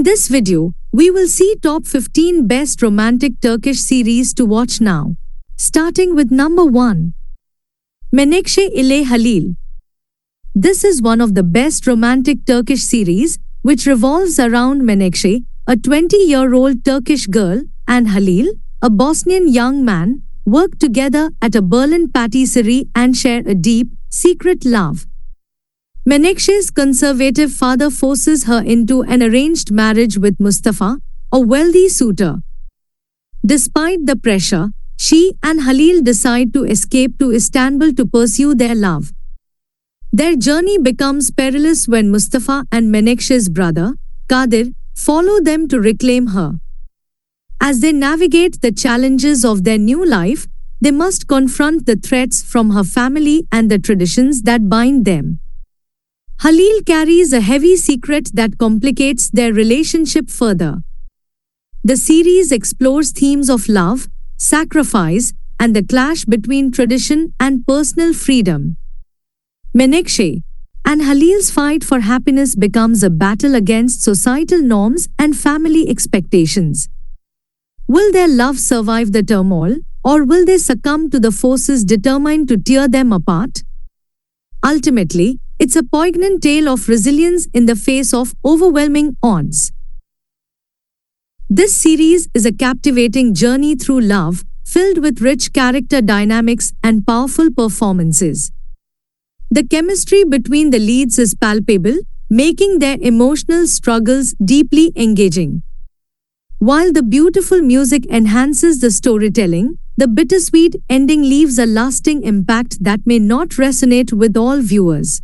this video, we will see top 15 best romantic Turkish series to watch now. Starting with number 1. Menekşe ile Halil. This is one of the best romantic Turkish series, which revolves around Menekşe, a 20-year-old Turkish girl, and Halil, a Bosnian young man, work together at a Berlin patisserie and share a deep, secret love. Menekşe's conservative father forces her into an arranged marriage with Mustafa, a wealthy suitor. Despite the pressure, she and Halil decide to escape to Istanbul to pursue their love. Their journey becomes perilous when Mustafa and Menekşe's brother, Kadir, follow them to reclaim her. As they navigate the challenges of their new life, they must confront the threats from her family and the traditions that bind them. Halil carries a heavy secret that complicates their relationship further. The series explores themes of love, sacrifice, and the clash between tradition and personal freedom. Menekşe and Halil's fight for happiness becomes a battle against societal norms and family expectations. Will their love survive the turmoil, or will they succumb to the forces determined to tear them apart? Ultimately, it's a poignant tale of resilience in the face of overwhelming odds. This series is a captivating journey through love, filled with rich character dynamics and powerful performances. The chemistry between the leads is palpable, making their emotional struggles deeply engaging. While the beautiful music enhances the storytelling, the bittersweet ending leaves a lasting impact that may not resonate with all viewers.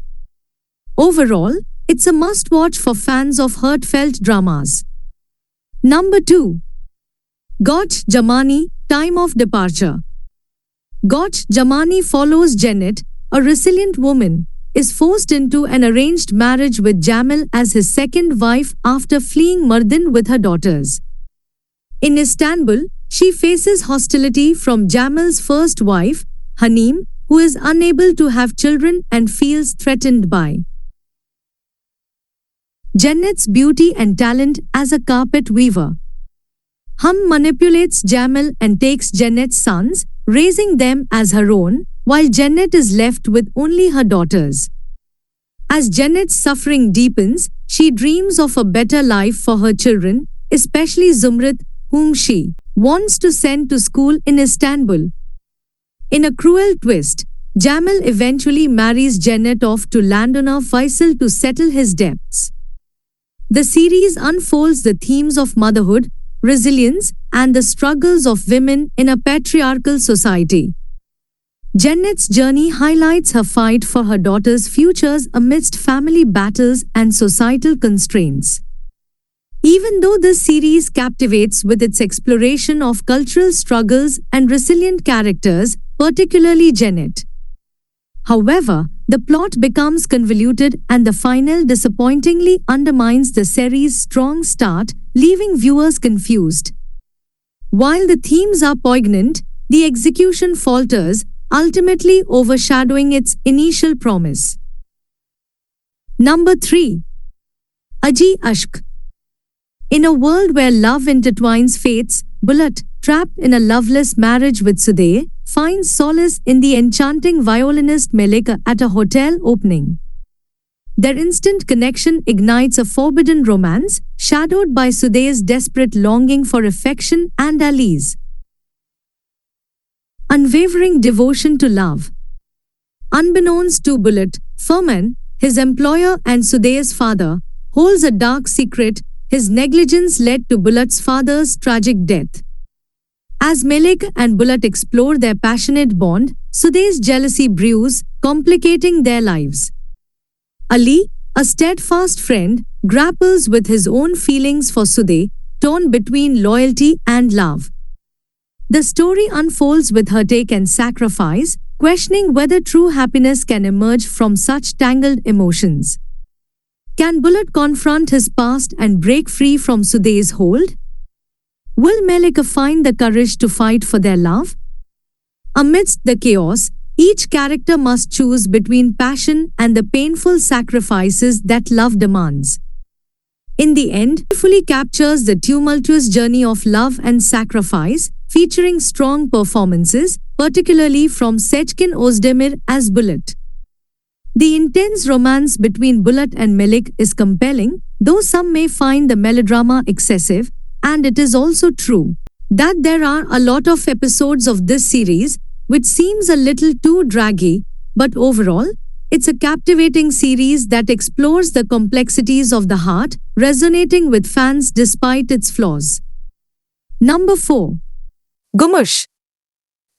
Overall, it's a must-watch for fans of heartfelt dramas. Number 2. Göç Zamani, Time of Departure. Göç Zamani follows Cennet, a resilient woman, is forced into an arranged marriage with Jamil as his second wife after fleeing Mardin with her daughters. In Istanbul, she faces hostility from Jamil's first wife, Hanim, who is unable to have children and feels threatened by Jennet's beauty and talent as a carpet weaver. Hum manipulates Jamil and takes Jennet's sons, raising them as her own, while Cennet is left with only her daughters. As Jennet's suffering deepens, she dreams of a better life for her children, especially Zumrüt, whom she wants to send to school in Istanbul. In a cruel twist, Jamil eventually marries Cennet off to landowner Faisal to settle his debts. The series unfolds the themes of motherhood, resilience, and the struggles of women in a patriarchal society. Jennet's journey highlights her fight for her daughters' futures amidst family battles and societal constraints. Even though this series captivates with its exploration of cultural struggles and resilient characters, particularly Cennet. However, the plot becomes convoluted and the final disappointingly undermines the series' strong start, leaving viewers confused. While the themes are poignant, the execution falters, ultimately overshadowing its initial promise. Number 3. Acı Aşk. In a world where love intertwines fates, Bulut, trapped in a loveless marriage with Sude, finds solace in the enchanting violinist Melek at a hotel opening. Their instant connection ignites a forbidden romance, shadowed by Sude's desperate longing for affection and Ali's unwavering devotion to love. Unbeknownst to Bulut, Ferman, his employer and Sude's father, holds a dark secret. His negligence led to Bulut's father's tragic death. As Melek and Bulut explore their passionate bond, Sude's jealousy brews, complicating their lives. Ali, a steadfast friend, grapples with his own feelings for Sude, torn between loyalty and love. The story unfolds with heartache and sacrifice, questioning whether true happiness can emerge from such tangled emotions. Can Bulut confront his past and break free from Sude's hold? Will Melek find the courage to fight for their love? Amidst the chaos, each character must choose between passion and the painful sacrifices that love demands. In the end, it fully captures the tumultuous journey of love and sacrifice, featuring strong performances, particularly from Seçkin Özdemir as Bullet. The intense romance between Bullet and Melik is compelling, though some may find the melodrama excessive, and it is also true that there are a lot of episodes of this series which seems a little too draggy, but overall, it's a captivating series that explores the complexities of the heart, resonating with fans despite its flaws. Number 4. Gumush.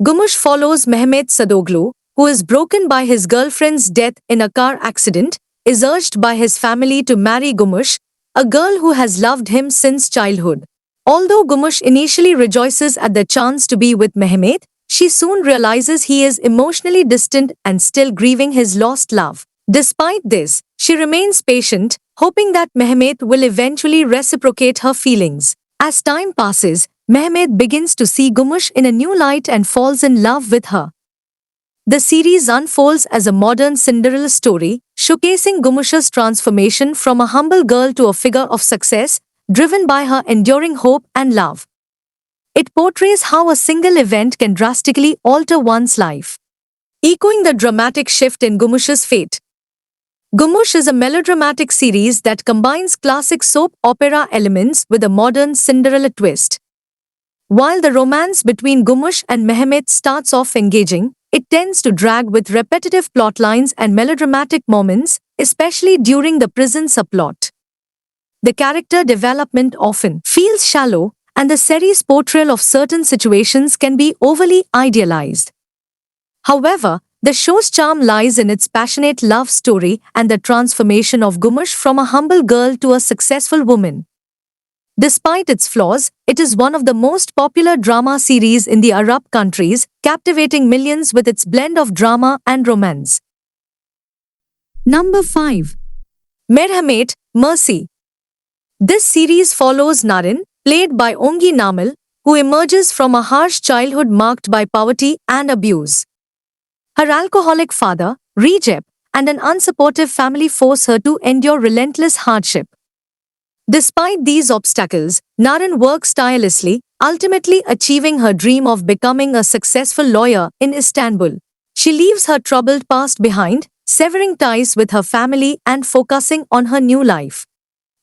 Gumush follows Mehmet Sadoglu, who is broken by his girlfriend's death in a car accident, is urged by his family to marry Gumush, a girl who has loved him since childhood. Although Gumush initially rejoices at the chance to be with Mehmet, she soon realizes he is emotionally distant and still grieving his lost love. Despite this, she remains patient, hoping that Mehmet will eventually reciprocate her feelings. As time passes, Mehmet begins to see Gumush in a new light and falls in love with her. The series unfolds as a modern Cinderella story, showcasing Gumush's transformation from a humble girl to a figure of success, driven by her enduring hope and love. It portrays how a single event can drastically alter one's life, echoing the dramatic shift in Gumush's fate. Gumush is a melodramatic series that combines classic soap opera elements with a modern Cinderella twist. While the romance between Gumush and Mehmet starts off engaging, it tends to drag with repetitive plotlines and melodramatic moments, especially during the prison subplot. The character development often feels shallow, and the series' portrayal of certain situations can be overly idealized. However, the show's charm lies in its passionate love story and the transformation of Gumush from a humble girl to a successful woman. Despite its flaws, it is one of the most popular drama series in the Arab countries, captivating millions with its blend of drama and romance. Number 5. Merhamet, Mercy. This series follows Naren, played by Ongi Namal, who emerges from a harsh childhood marked by poverty and abuse. Her alcoholic father, Recep, and an unsupportive family force her to endure relentless hardship. Despite these obstacles, Naren works tirelessly, ultimately achieving her dream of becoming a successful lawyer in Istanbul. She leaves her troubled past behind, severing ties with her family and focusing on her new life.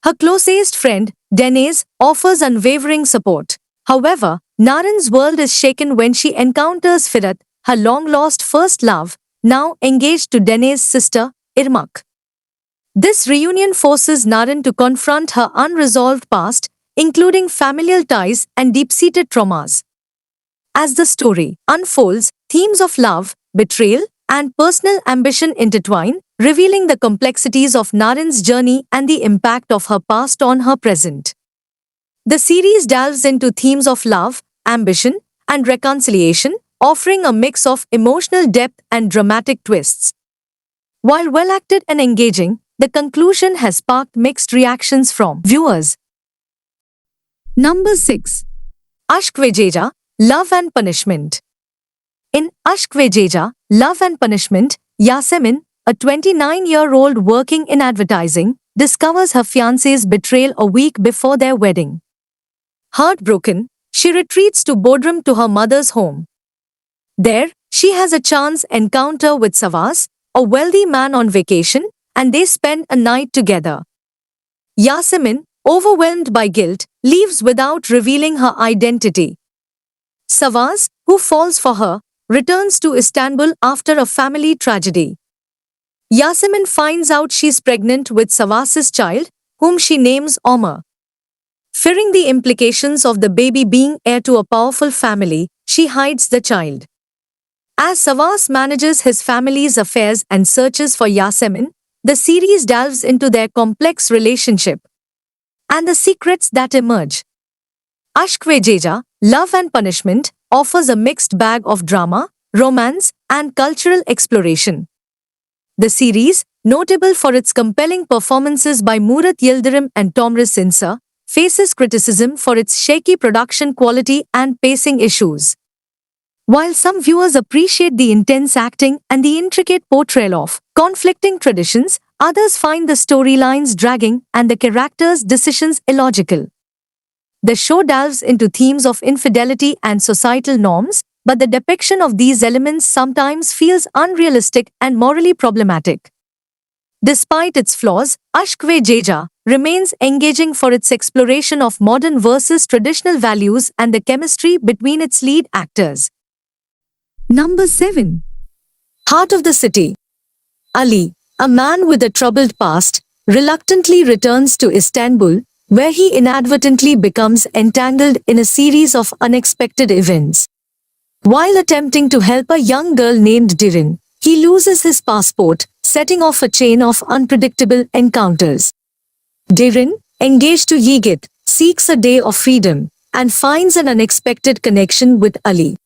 Her closest friend, Deniz, offers unwavering support. However, Naren's world is shaken when she encounters Firat, her long-lost first love, now engaged to Deniz's sister, Irmak. This reunion forces Naren to confront her unresolved past, including familial ties and deep-seated traumas. As the story unfolds, themes of love, betrayal, and personal ambition intertwine, revealing the complexities of Naren's journey and the impact of her past on her present. The series delves into themes of love, ambition, and reconciliation, offering a mix of emotional depth and dramatic twists. While well-acted and engaging, the conclusion has sparked mixed reactions from viewers. Number 6. Aşk ve Ceza, Love and Punishment. In Aşk ve Ceza, Love and Punishment, Yasemin, a 29-year-old working in advertising, discovers her fiancé's betrayal a week before their wedding. Heartbroken, she retreats to Bodrum to her mother's home. There, she has a chance encounter with Savas, a wealthy man on vacation, and they spend a night together. Yasemin, overwhelmed by guilt, leaves without revealing her identity. Savas, who falls for her, returns to Istanbul after a family tragedy. Yasemin finds out she's pregnant with Savas's child, whom she names Omar. Fearing the implications of the baby being heir to a powerful family, she hides the child. As Savas manages his family's affairs and searches for Yasemin, the series delves into their complex relationship and the secrets that emerge. Aşk ve Ceza, Love and Punishment offers a mixed bag of drama, romance, and cultural exploration. The series, notable for its compelling performances by Murat Yildirim and Tomris Insa, faces criticism for its shaky production quality and pacing issues. While some viewers appreciate the intense acting and the intricate portrayal of conflicting traditions, Others find the storylines dragging and the characters' decisions illogical. The show delves into themes of infidelity and societal norms, but the depiction of these elements sometimes feels unrealistic and morally problematic. Despite its flaws, Ashkve Jeja remains engaging for its exploration of modern versus traditional values and the chemistry between its lead actors. Number 7. Heart of the City. Ali, a man with a troubled past, reluctantly returns to Istanbul, where he inadvertently becomes entangled in a series of unexpected events. While attempting to help a young girl named Dirin, he loses his passport, setting off a chain of unpredictable encounters. Dirin, engaged to Yigit, seeks a day of freedom and finds an unexpected connection with Ali.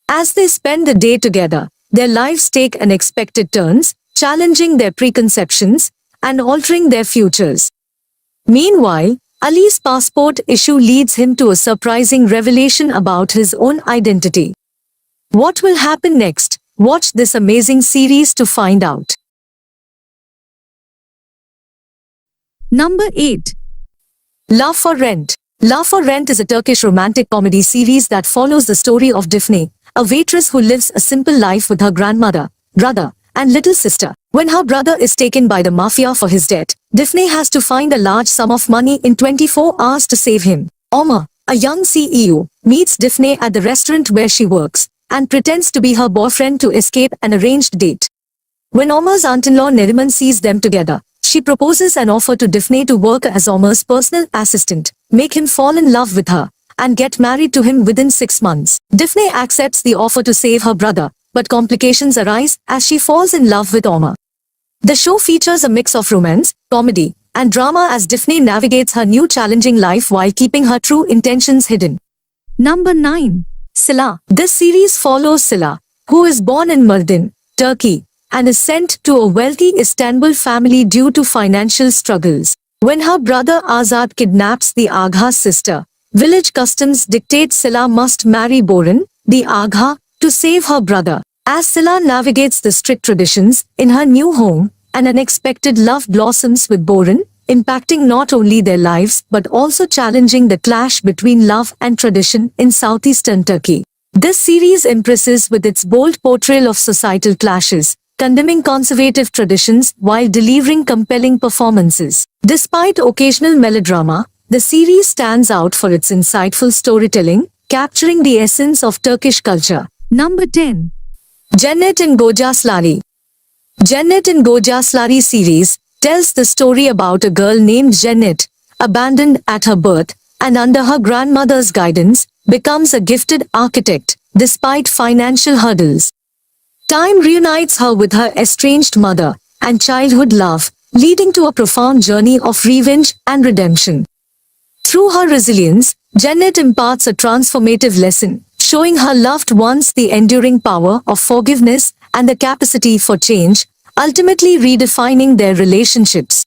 As they spend the day together, their lives take unexpected turns, challenging their preconceptions and altering their futures. Meanwhile, Ali's passport issue leads him to a surprising revelation about his own identity. What will happen next? Watch this amazing series to find out. Number 8. Love for Rent. Love for Rent is a Turkish romantic comedy series that follows the story of Difne, a waitress who lives a simple life with her grandmother, brother, and little sister. When her brother is taken by the mafia for his debt, Difne has to find a large sum of money in 24 hours to save him. Omar, a young CEO, meets Difne at the restaurant where she works and pretends to be her boyfriend to escape an arranged date. When Omar's aunt-in-law Neriman sees them together, she proposes an offer to Difne to work as Omar's personal assistant, make him fall in love with her, and get married to him within 6 months. Difne accepts the offer to save her brother, but complications arise as she falls in love with Omar. The show features a mix of romance, comedy, and drama as Difne navigates her new challenging life while keeping her true intentions hidden. Number 9. Sila. This series follows Sila, who is born in Mardin, Turkey, and is sent to a wealthy Istanbul family due to financial struggles. When her brother Azad kidnaps the Agha's sister, village customs dictate Sila must marry Boran, the Agha, to save her brother. As Sila navigates the strict traditions in her new home, an unexpected love blossoms with Boran, impacting not only their lives but also challenging the clash between love and tradition in southeastern Turkey. This series impresses with its bold portrayal of societal clashes, condemning conservative traditions while delivering compelling performances. Despite occasional melodrama, the series stands out for its insightful storytelling, capturing the essence of Turkish culture. Number 10. Cennet in Gocaslari. Cennet in Gocaslari series tells the story about a girl named Cennet, abandoned at her birth, and under her grandmother's guidance, becomes a gifted architect, despite financial hurdles. Time reunites her with her estranged mother and childhood love, leading to a profound journey of revenge and redemption. Through her resilience, Cennet imparts a transformative lesson, showing her loved ones the enduring power of forgiveness and the capacity for change, ultimately redefining their relationships.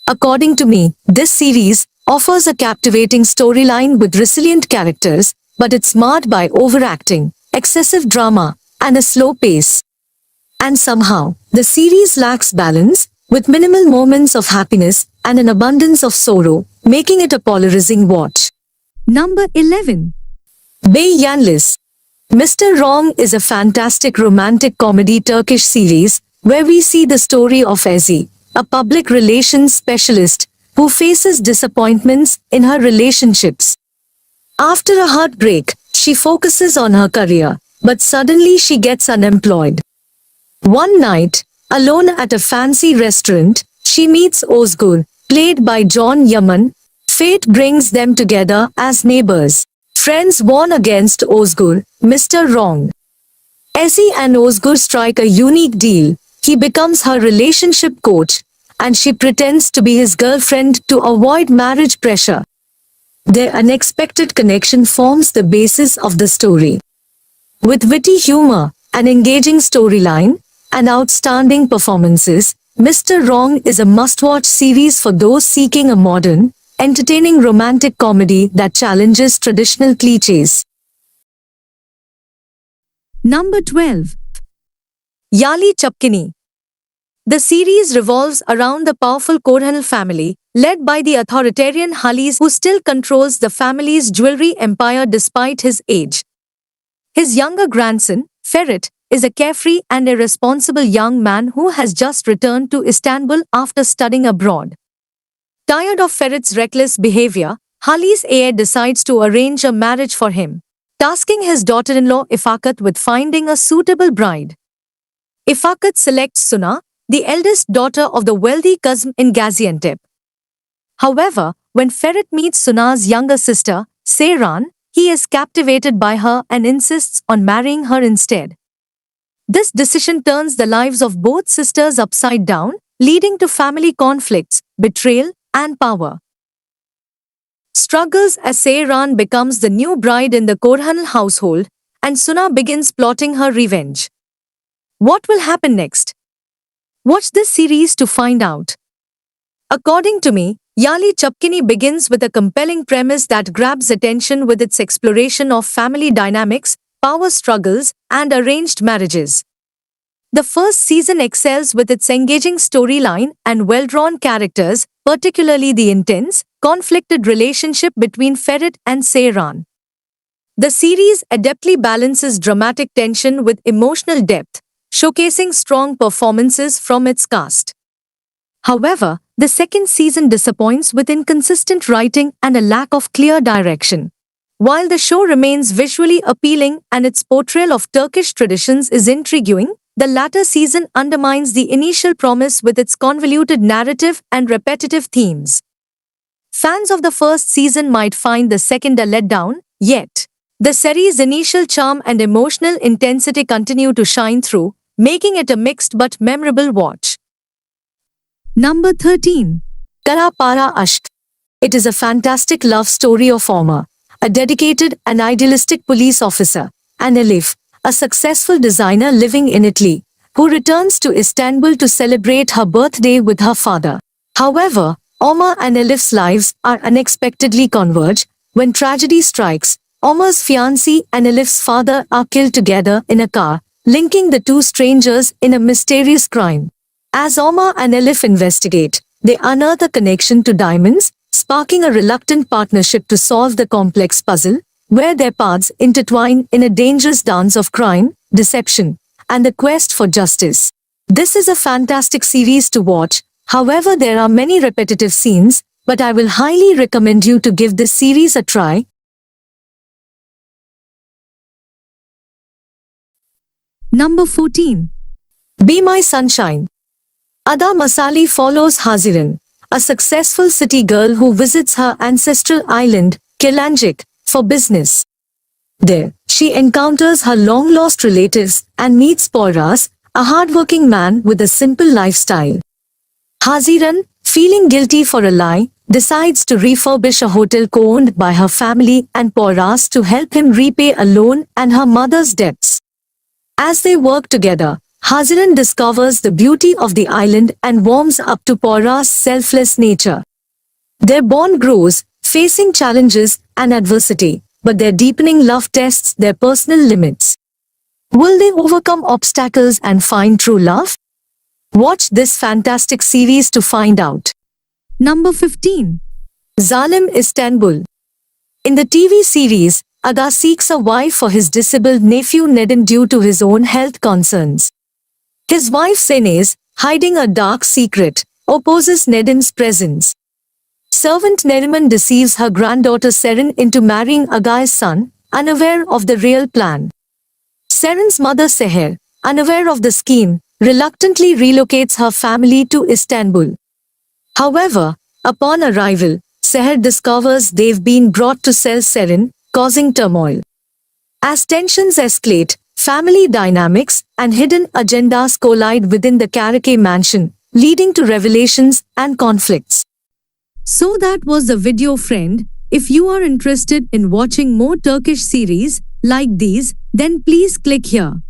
According to me, this series offers a captivating storyline with resilient characters, but it's marred by overacting, excessive drama, and a slow pace. And somehow, the series lacks balance, with minimal moments of happiness and an abundance of sorrow, making it a polarizing watch. Number 11. Bey Yanlis. Mr. Wrong is a fantastic romantic comedy Turkish series where we see the story of Ezi, a public relations specialist who faces disappointments in her relationships. After a heartbreak, she focuses on her career, but suddenly she gets unemployed. One night, alone at a fancy restaurant, she meets Ozgur, played by John Yaman. Fate brings them together as neighbors. Friends warn against Ozgur, Mr. Wrong. Ezi and Ozgur strike a unique deal. He becomes her relationship coach, and she pretends to be his girlfriend to avoid marriage pressure. Their unexpected connection forms the basis of the story. With witty humor, an engaging storyline, and outstanding performances, Mr. Wrong is a must-watch series for those seeking a modern, entertaining romantic comedy that challenges traditional clichés. Number 12. Yali Chapkini. The series revolves around the powerful Korhanal family, led by the authoritarian Halis who still controls the family's jewelry empire despite his age. His younger grandson, Ferit, is a carefree and irresponsible young man who has just returned to Istanbul after studying abroad. Tired of Ferit's reckless behavior, Hali's heir decides to arrange a marriage for him, tasking his daughter-in-law Ifakat with finding a suitable bride. Ifakat selects Suna, the eldest daughter of the wealthy Kazm in Gaziantep. However, when Ferit meets Suna's younger sister, Seyran, he is captivated by her and insists on marrying her instead. This decision turns the lives of both sisters upside down, leading to family conflicts, betrayal, and power. Struggles as Seyran becomes the new bride in the Korhanal household, and Suna begins plotting her revenge. What will happen next? Watch this series to find out. According to me, Yali Chapkini begins with a compelling premise that grabs attention with its exploration of family dynamics, power struggles, and arranged marriages. The first season excels with its engaging storyline and well-drawn characters, particularly the intense, conflicted relationship between Ferit and Seyran. The series adeptly balances dramatic tension with emotional depth, showcasing strong performances from its cast. However, the second season disappoints with inconsistent writing and a lack of clear direction. While the show remains visually appealing and its portrayal of Turkish traditions is intriguing, the latter season undermines the initial promise with its convoluted narrative and repetitive themes. Fans of the first season might find the second a letdown, yet the series' initial charm and emotional intensity continue to shine through, making it a mixed but memorable watch. Number 13. Kara Para Ashk. It is a fantastic love story of Omar, a dedicated and idealistic police officer, and Elif, a successful designer living in Italy, who returns to Istanbul to celebrate her birthday with her father. However, Omar and Elif's lives are unexpectedly converge when tragedy strikes. Omar's fiancée and Elif's father are killed together in a car, linking the two strangers in a mysterious crime. As Omar and Elif investigate, they unearth a connection to diamonds, sparking a reluctant partnership to solve the complex puzzle, where their paths intertwine in a dangerous dance of crime, deception, and the quest for justice. This is a fantastic series to watch. However, there are many repetitive scenes, but I will highly recommend you to give this series a try. Number 14. Be My Sunshine. Ada Masali follows Haziran, a successful city girl who visits her ancestral island, Kilanjik, for business. There, she encounters her long-lost relatives and meets Poyraz, a hardworking man with a simple lifestyle. Haziran, feeling guilty for a lie, decides to refurbish a hotel co-owned by her family and Poyraz to help him repay a loan and her mother's debts. As they work together, Haziran discovers the beauty of the island and warms up to Poyraz's selfless nature. Their bond grows, facing challenges and adversity, but their deepening love tests their personal limits. Will they overcome obstacles and find true love? Watch this fantastic series to find out. Number 15. Zalim Istanbul. In the TV series, Aga seeks a wife for his disabled nephew Nedim due to his own health concerns. His wife Senez, hiding a dark secret, opposes Nedim's presence. Servant Neriman deceives her granddaughter Seren into marrying Agai's son, unaware of the real plan. Seren's mother Seher, unaware of the scheme, reluctantly relocates her family to Istanbul. However, upon arrival, Seher discovers they've been brought to sell Seren, causing turmoil. As tensions escalate, family dynamics and hidden agendas collide within the Karakay mansion, leading to revelations and conflicts. So that was the video, friend. If you are interested in watching more Turkish series like these, then please click here.